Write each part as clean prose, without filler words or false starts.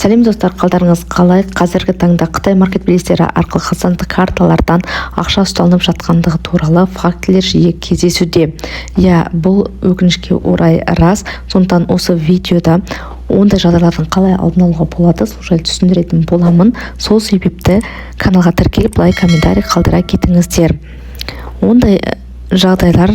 Сәлем достар, қалдарыңыз қалай? Қазіргі таңда Қытай маркетплейстері арқылы қазақстандық карталардан ақша ұсталынып жатқандығы туралы фактілер жиі кездесуде. Бұл өкінішке орай рас. Сондықтан осы видеода ондай жағдайлардың қалай алдын алуға болады, сол жайлы түсіндіретін боламын. Сол себепті каналға тіркеліп, лайк, комментарий қалдыра кетіңіздер. Ондай жағдайлар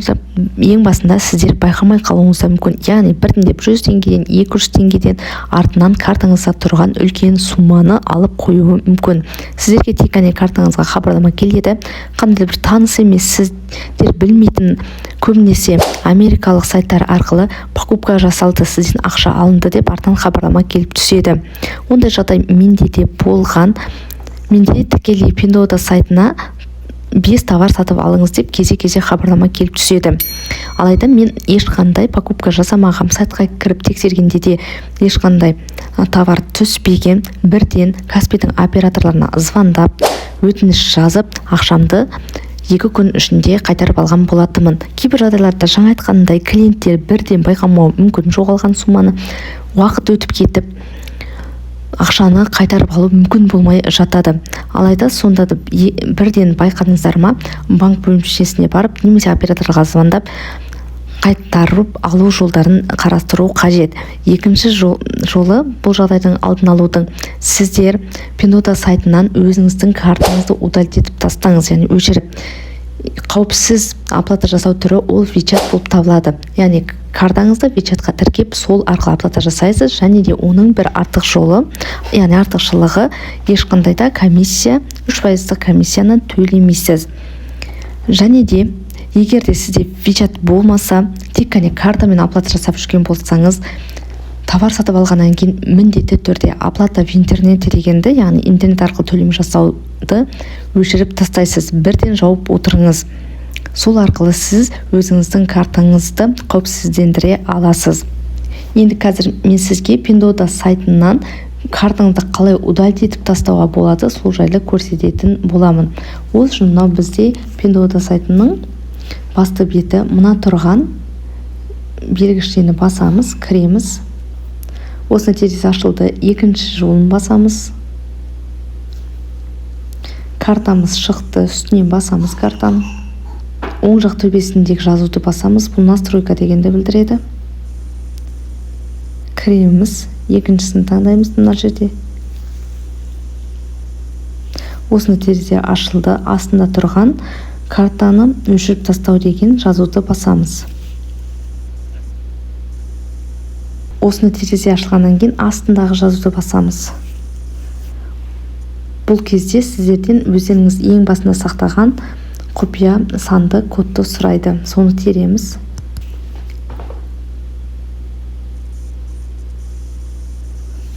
ең басында сіздер байқамай қалуыңыз мүмкін. Яғни біртіндеп 100 теңгеден 200 теңгеден артынан картаңызда тұрған үлкен сумманы алып қоюы мүмкін. Сіздерге тек қана картаңызға хабарлама келеді. Қандай бір таныс емес, сіздер білмейтін, көбінесе америкалық сайттар арқылы покупка жасалды, сізден ақша алынды деп артынан хабарлама келіп түседі. Ондай жағдай менде де болған. Менде тікелей Pinduoduo сайтына 5 товар сатып алыңыз деп кезе-кезе хабарлама келіп түседі. Алайда мен ешқандай покупка жасамағам, сайтқа кіріп тексергенде де ешқандай товар түспеген. Бірден Каспийдің операторларына звондап, өтініш жазып, ақшамды 2 күн ішінде қайтарып алған болатынмын. Кейбір жағдайларда жаңа айтқандай клиенттер бірден байқамауы мүмкін, жоғалған сумманы уақыт өтіп кетіп ақшаны қайтарып алу мүмкін болмай жатады. Алайда сонда да бірден байқадыңыздар ма, банк бөлімшесіне барып немесе операторға звондап қайтарып алу жолдарын қарастыру қажет. Екінші жолы бұл жағдайдың алдын алудың, сіздер Pinduoduo сайтынан өзіңіздің картаңызды удалить етіп тастаңыз, яғни өшіріп. Қауіпсіз оплата жасау түрі ол WeChat болып табылады. Яғни картаңызды WeChat-қа тіркеп, сол арқылы оплата жасайсыз, және де оның бір артықшылығы ешқандай да комиссия, 3% комиссияны төлемейсіз. Және де егер де сізде WeChat болмаса, тек қана картамен оплата жасап жүрген болсаңыз, товар сатып алғаннан кейін міндетті түрде оплата в интернете дегенді, яғни интернет арқылы төлем жасауды өшіріп тастайсыз. Бірден жауып отырыңыз. Сол арқылы сіз өзіңіздің картаңызды қауіпсіздендіре аласыз. Енді қазір мен сізге Pinduoduo сайтынан картаңызды қалай удалить етіп тастауға болады, сол жайлы көрсететін боламын. Ол үшін мынау бізде Pinduoduo сайтының басты беті, мына тұрған белгішені басамыз, кіреміз. Осыны терезе ашылды, екінші жолын басамыз. Картамыз шықты, үстінен басамыз картаны. Оң жақ төбесіндегі жазуды басамыз, бұл настройка дегенді білдіреді. Кіреміз, екіншісін таңдаймыз мына жерде. Осыны терезе ашылды, астында тұрған картаны өшіріп тастау деген жазуды басамыз. Осыны терезе ашылғаннан кейін астындағы жазуды басамыз. Бұл кезде сіздерден өздеріңіз ең басында сақтаған құпия санды кодты сұрайды. Соны тереміз.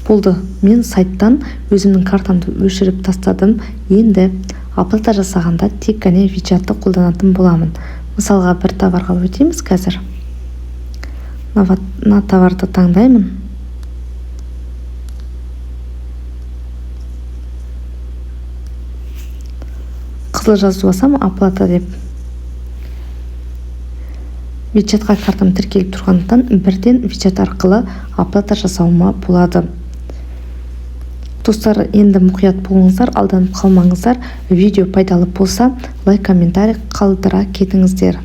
Болды. Мен сайттан өзімнің картамды өшіріп тастадым. Енді оплата жасағанда тек қана WeChat-ты қолданатын боламын. Мысалға бір товарға өтеміз қазір. Мына товарды таңдаймын. Қызыл жазу басам, оплата деп. WeChat-қа картам тіркеліп тұрғандықтан бірден WeChat арқылы оплата жасауыма болады. Достар, енді мұқият болыңыздар, алданып қалмаңыздар. Видео пайдалы болса, лайк, комментарий қалдыра кетіңіздер.